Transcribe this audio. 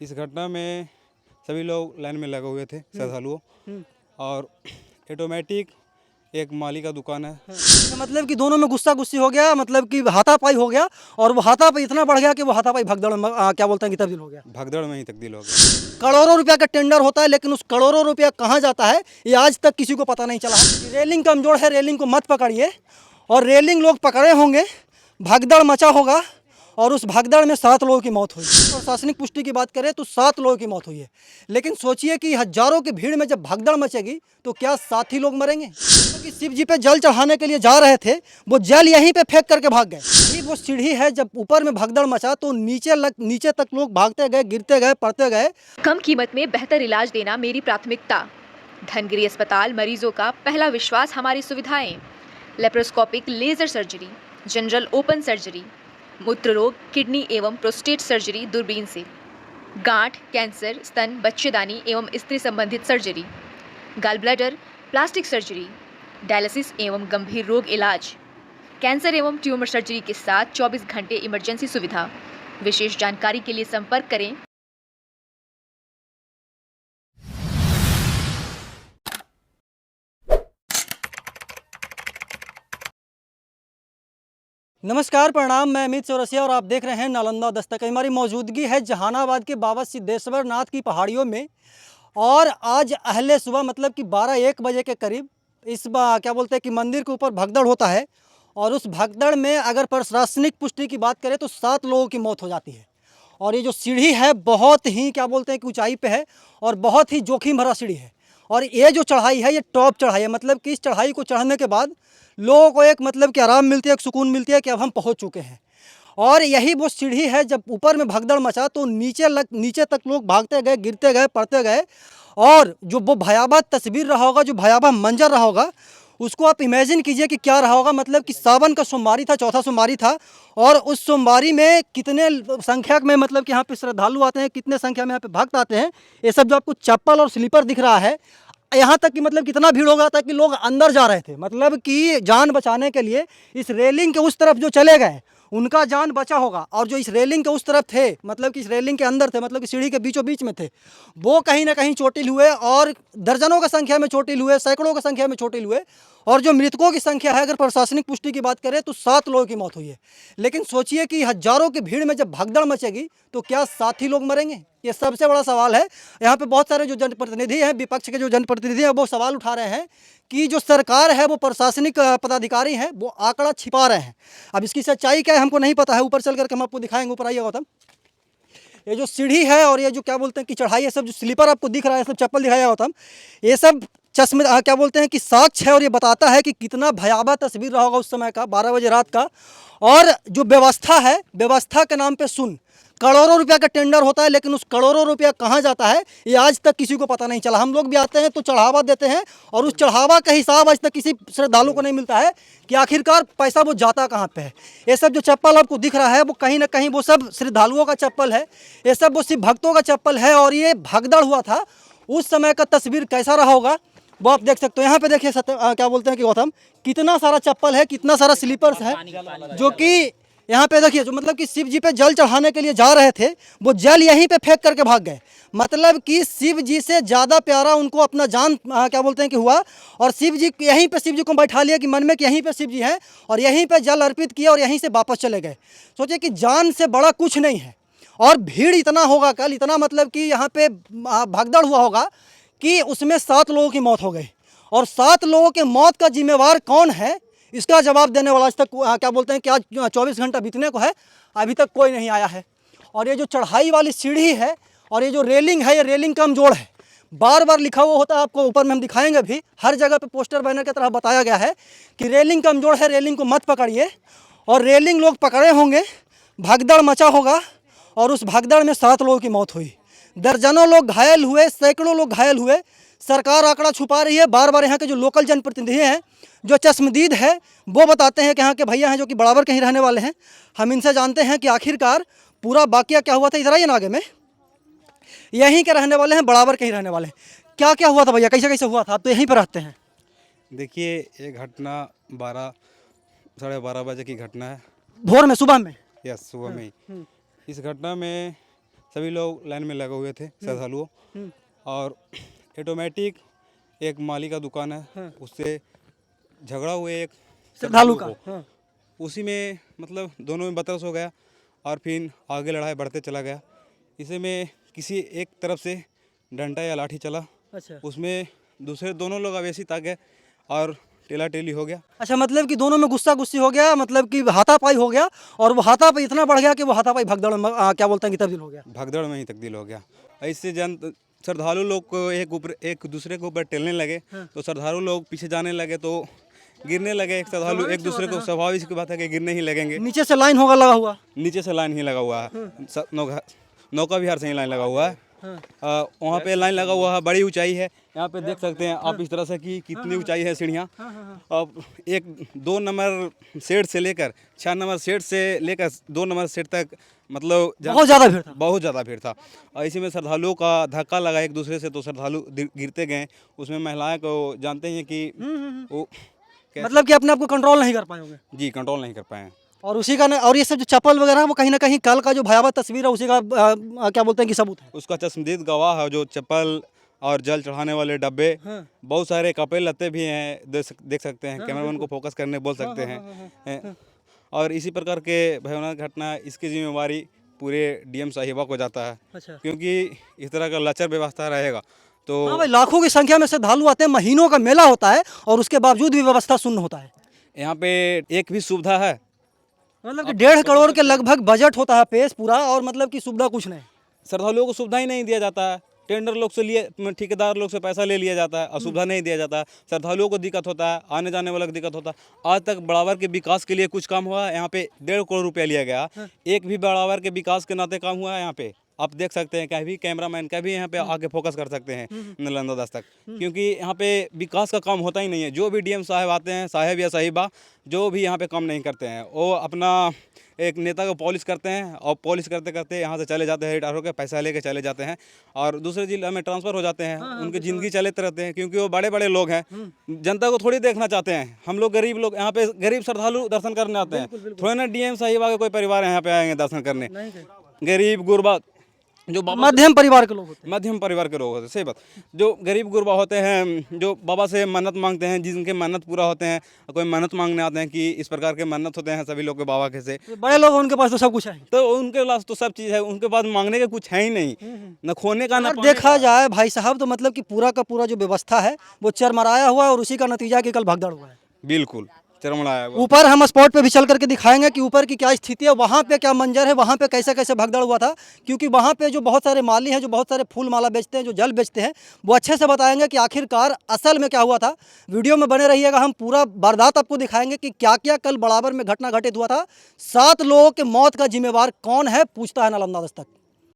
इस घटना में सभी लोग लाइन में लगे हुए थे श्रद्धालुओं, और ऑटोमेटिक एक माली का दुकान है। मतलब कि दोनों में गुस्सा गुस्सी हो गया, मतलब कि हाथापाई हो गया, और वो हाथापाई इतना बढ़ गया कि वो हाथापाई भगदड़ में क्या बोलते हैं कि तब्दील हो गया। भगदड़ में ही तब्दील हो गया। करोड़ों रुपया का टेंडर होता है, लेकिन उस करोड़ों रुपया कहाँ जाता है ये आज तक किसी को पता नहीं चला। रेलिंग कमजोर है, रेलिंग को मत पकड़िए, और रेलिंग लोग पकड़े होंगे, भगदड़ मचा होगा, और उस भगदड़ में 7 लोगों की मौत हुई। प्रशासनिक पुष्टि की बात करें तो 7 लोगों की मौत हुई है, लेकिन सोचिए कि हजारों की भीड़ में जब भगदड़ मचेगी तो क्या 7 ही लोग मरेंगे। क्योंकि शिव जी पे जल चढ़ाने के लिए जा रहे थे, वो जल यहीं पे फेंक करके भाग गए। यही वो सीढ़ी है, जब ऊपर में भगदड़ मचा तो नीचे तक लोग भागते गए, गिरते गए, पड़ते गए। कम कीमत में बेहतर इलाज देना मेरी प्राथमिकता। धनगिरी अस्पताल मरीजों का पहला विश्वास, हमारी सुविधाएं। Laparoscopic laser surgery, general open surgery, मूत्र रोग, किडनी एवं प्रोस्टेट सर्जरी दूरबीन से, गांठ, कैंसर, स्तन, बच्चेदानी एवं स्त्री संबंधित surgery, gall bladder, plastic surgery, dialysis एवं गंभीर रोग इलाज, कैंसर एवं ट्यूमर सर्जरी के साथ 24 घंटे इमरजेंसी सुविधा। विशेष जानकारी के लिए संपर्क करें। नमस्कार, प्रणाम। मैं अमित चौरसिया और आप देख रहे हैं नालंदा दस्तक। हमारी मौजूदगी है जहानाबाद के बाबा सिद्धेश्वर नाथ की पहाड़ियों में, और आज अहले सुबह मतलब कि 12-1 बजे के करीब क्या बोलते हैं कि मंदिर के ऊपर भगदड़ होता है, और उस भगदड़ में अगर प्रशासनिक पुष्टि की बात करें तो 7 लोगों की मौत हो जाती है। और ये जो सीढ़ी है बहुत ही क्या बोलते हैं कि ऊंचाई पे है, और बहुत ही जोखिम भरा सीढ़ी है। और ये जो चढ़ाई है ये टॉप चढ़ाई है, मतलब कि इस चढ़ाई को चढ़ने के बाद लोगों को एक मतलब कि आराम मिलती है, एक सुकून मिलती है कि अब हम पहुंच चुके हैं। और यही वो सीढ़ी है, जब ऊपर में भगदड़ मचा तो नीचे तक लोग भागते गए, गिरते गए, पड़ते गए। और जो वो भयावह तस्वीर रहा होगा, जो भयावह मंजर रहा होगा, उसको आप इमेजिन कीजिए कि क्या रहा होगा। मतलब कि सावन का सोमवारी था, चौथा सोमवारी था, और उस सोमवारी में कितने संख्या में मतलब कि यहाँ पे श्रद्धालु आते हैं, कितने संख्या में यहाँ पे भक्त आते हैं। ये सब जो आपको चप्पल और स्लीपर दिख रहा है, यहाँ तक कि मतलब कितना भीड़ हो गया था कि लोग अंदर जा रहे थे, मतलब कि जान बचाने के लिए इस रेलिंग के उस तरफ जो चले गए उनका जान बचा होगा, और जो इस रेलिंग के उस तरफ थे, मतलब कि इस रेलिंग के अंदर थे, मतलब कि सीढ़ी के बीचों बीच में थे, वो कहीं ना कहीं चोटिल हुए, और दर्जनों की संख्या में चोटिल हुए, सैकड़ों की संख्या में चोटिल हुए। और जो मृतकों की संख्या है, अगर प्रशासनिक पुष्टि की बात करें तो 7 लोगों की मौत हुई है। लेकिन सोचिए कि हजारों की भीड़ में जब भगदड़ मचेगी तो क्या 7 ही लोग मरेंगे। ये सबसे बड़ा सवाल है। यहाँ पे बहुत सारे जो जनप्रतिनिधि हैं, विपक्ष के जो जनप्रतिनिधि हैं, वो सवाल उठा रहे हैं कि जो सरकार है, वो प्रशासनिक पदाधिकारी हैं, वो आंकड़ा छिपा रहे हैं। अब इसकी सच्चाई क्या है हमको नहीं पता है, ऊपर चल करके हम आपको दिखाएंगे। ऊपर आइए गौतम। ये जो सीढ़ी है और ये जो क्या बोलते हैं कि चढ़ाई, ये सब जो स्लीपर आपको दिख रहा है, सब चप्पल दिखाया गौतम, ये सब चश्मे क्या बोलते हैं कि साक्ष्य है, और ये बताता है कि कितना भयावह तस्वीर रहा होगा उस समय का, 12 बजे रात का। और जो व्यवस्था है, व्यवस्था के नाम पे सुन, करोड़ों रुपया का टेंडर होता है, लेकिन उस करोड़ों रुपया कहाँ जाता है ये आज तक किसी को पता नहीं चला। हम लोग भी आते हैं तो चढ़ावा देते हैं, और उस चढ़ावा का हिसाब आज तक किसी श्रद्धालु को नहीं मिलता है कि आखिरकार पैसा वो जाता कहाँ पे है। ये सब जो चप्पल आपको दिख रहा है वो कहीं ना कहीं वो सब श्रद्धालुओं का चप्पल है, ये सब वो सिर्फ भक्तों का चप्पल है। और ये भगदड़ हुआ था उस समय का तस्वीर कैसा रहा होगा वो आप देख सकते हो। यहाँ पे देखिए क्या बोलते हैं कि गौतम, कितना सारा चप्पल है, कितना सारा स्लीपर्स है, जो कि यहाँ पे देखिए, जो मतलब कि शिव जी पे जल चढ़ाने के लिए जा रहे थे, वो जल यहीं पे फेंक करके भाग गए। मतलब कि शिव जी से ज़्यादा प्यारा उनको अपना जान क्या बोलते हैं कि हुआ, और शिव जी यहीं पे शिव जी को बैठा लिया कि मन में कि यहीं पे शिव जी हैं, और यहीं पे जल अर्पित किया और यहीं से वापस चले गए। सोचिए कि जान से बड़ा कुछ नहीं है। और भीड़ इतना होगा कल, इतना मतलब कि यहाँ पे भगदड़ हुआ होगा कि उसमें 7 लोगों की मौत हो गई। और 7 लोगों के मौत का जिम्मेवार कौन है, इसका जवाब देने वाला आज तक क्या बोलते हैं कि आज 24 घंटा बीतने को है, अभी तक कोई नहीं आया है। और ये जो चढ़ाई वाली सीढ़ी है और ये जो रेलिंग है, ये रेलिंग कमजोर है। बार बार लिखा हुआ होता है, आपको ऊपर में हम दिखाएंगे भी, हर जगह पे पोस्टर बैनर की तरह बताया गया है कि रेलिंग कमजोर है, रेलिंग को मत पकड़िए। और रेलिंग लोग पकड़े होंगे, भगदड़ मचा होगा, और उस भगदड़ में 7 लोगों की मौत हुई, दर्जनों लोग घायल हुए, सैकड़ों लोग घायल हुए। सरकार आंकड़ा छुपा रही है। बार बार यहाँ के जो लोकल जनप्रतिनिधि हैं, जो चश्मदीद है, वो बताते हैं कि यहाँ के भैया हैं जो कि बराबर कहीं रहने वाले हैं, हम इनसे जानते हैं कि आखिरकार पूरा वाकया क्या हुआ था। इधर आइए ना आगे में, यहीं के रहने वाले हैं, बराबर कहीं रहने वाले हैं। क्या क्या हुआ था भैया, कैसे कैसे हुआ था? आप तो यहीं पर रहते हैं। देखिए, ये घटना 12-12:30 बजे की घटना है। भोर में, सुबह में? यस, सुबह में ही। इस घटना में सभी लोग लाइन में लगे हुए थे श्रद्धालुओं। और ऑटोमेटिक एक माली का दुकान है, उससे झगड़ा हुए एक श्रद्धालु का। को। उसी में मतलब दोनों में बतरस हो गया और फिर आगे लड़ाई बढ़ते चला गया। इसे में किसी एक तरफ से डंडा या लाठी चला, अच्छा उसमें दूसरे दोनों लोग अवेशी आ गए और टेला टेली हो गया। अच्छा, मतलब कि दोनों में गुस्सा गुस्सी हो गया, मतलब कि हाथापाई हो गया, और वो हाथापाई इतना बढ़ गया कि वो हाथापाई भगदड़ में क्या बोलते हैं कि तब्दील हो गया। भगदड़ में ही तब्दील हो गया। ऐसे श्रद्धालु लोग को एक दूसरे के ऊपर टेलने लगे, तो श्रद्धालु लोग पीछे जाने लगे तो गिरने लगे। एक श्रद्धालु एक दूसरे को, स्वाभाविक बात है कि गिरने ही लगेंगे। नीचे से लाइन होगा लगा हुआ, नीचे से लाइन ही लगा हुआ है, नौका विहार से ही लाइन लगा हुआ है। वहाँ पे लाइन लगा हुआ है, बड़ी ऊंचाई है। यहाँ पे देख सकते हैं आप इस तरह से कि कितनी ऊंचाई है सीढ़ियाँ। अब 2 नंबर सेट से लेकर 6 नंबर सेट से लेकर 2 नंबर सेट तक मतलब बहुत ज़्यादा भीड़ था। बहुत ज़्यादा भीड़ था। और इसी में श्रद्धालुओं का धक्का लगा एक दूसरे से, तो श्रद्धालु गिरते गए। उसमें महिलाएं को जानते हैं कि वो मतलब कि अपने आप को कंट्रोल नहीं कर पाए होंगे। जी कंट्रोल नहीं कर पाए। और उसी का और ये सब जो चप्पल वगैरह है वो कहीं ना कहीं कल का जो भयावह तस्वीर है उसी का क्या बोलते हैं कि सबूत है। उसका चश्मदीद गवाह है, जो चप्पल और जल चढ़ाने वाले डब्बे, बहुत सारे कपड़े लत्ते भी हैं, देख सकते हैं। कैमरामैन को फोकस करने बोल सकते हैं। और इसी प्रकार के भयानक घटना, इसकी जिम्मेवारी पूरे डीएम साहिबा को जाता है। अच्छा। क्योंकि इस तरह का लचर व्यवस्था रहेगा तो हाँ भाई, लाखों की संख्या में श्रद्धालु आते हैं, महीनों का मेला होता है और उसके बावजूद भी व्यवस्था शून्य होता है। यहाँ पे एक भी सुविधा है, मतलब कि 1.5 करोड़ के लगभग बजट होता है पेश पूरा, और मतलब कि सुविधा कुछ नहीं। श्रद्धालुओं को सुविधा ही नहीं दिया जाता है। टेंडर लोग से लिए, ठेकेदार लोग से पैसा ले लिया जाता है और सुविधा नहीं दिया जाता है। श्रद्धालुओं को दिक्कत होता है, आने जाने वालों को दिक्कत होता है। आज तक बड़ावर के विकास के लिए कुछ काम हुआ है? यहाँ पे 1.5 करोड़ रुपया लिया गया, एक भी बड़ावर के विकास के नाते काम हुआ है? यहाँ पे आप देख सकते हैं, कहीं भी कैमरामैन कभी यहाँ पे आके फोकस कर सकते हैं नालंदा दस्तक, क्योंकि यहाँ पे विकास का काम होता ही नहीं है। जो भी डीएम साहब आते हैं, साहब या साहिबा, जो भी यहाँ पे काम नहीं करते हैं, वो अपना एक नेता को पॉलिश करते हैं और पॉलिश करते करते यहाँ से चले जाते हैं, रिटायर होकर पैसा लेके चले जाते हैं और दूसरे जिले में ट्रांसफ़र हो जाते हैं। उनकी ज़िंदगी चलते रहते हैं, क्योंकि वो बड़े बड़े लोग हैं, जनता को थोड़ी देखना चाहते हैं। हम लोग गरीब लोग यहाँ पे, गरीब श्रद्धालु दर्शन करने आते हैं, थोड़े ना डीएम साहिबा के कोई परिवार यहाँ पे आएंगे दर्शन करने। गरीब गुरबा जो मध्यम परिवार के लोग होते हैं। मध्यम परिवार के लोग होते हैं, सही बात। जो गरीब गुरबा होते हैं, जो बाबा से मन्नत मांगते हैं, जिनके मन्नत पूरा होते हैं, कोई मन्नत मांगने आते हैं कि इस प्रकार के मन्नत होते हैं सभी लोग के बाबा के से। बड़े लोग उनके पास तो सब कुछ है, तो उनके पास तो सब चीज़ है, उनके पास मांगने का कुछ है ही नहीं, न खोने का न अगर देखा जाए भाई साहब तो मतलब कि पूरा का पूरा जो व्यवस्था है वो चरमराया हुआ है, और उसी का नतीजा कि कल भगदड़ हुआ है। बिल्कुल चरमराया हुआ। ऊपर हम स्पॉट पे भी चल करके दिखाएंगे कि ऊपर की क्या स्थिति है, वहाँ पे क्या मंजर है, वहाँ पे कैसे कैसे भगदड़ हुआ था। क्योंकि वहाँ पे जो बहुत सारे माली हैं, जो बहुत सारे फूल माला बेचते हैं, जो जल बेचते हैं, वो अच्छे से बताएंगे कि आखिरकार असल में क्या हुआ था। वीडियो में बने रहिएगा, हम पूरा वारदात आपको दिखाएंगे कि क्या क्या कल बड़ावर में घटना घटित हुआ था। 7 लोगों के मौत का जिम्मेवार कौन है, पूछता है नालंदा दस्तक।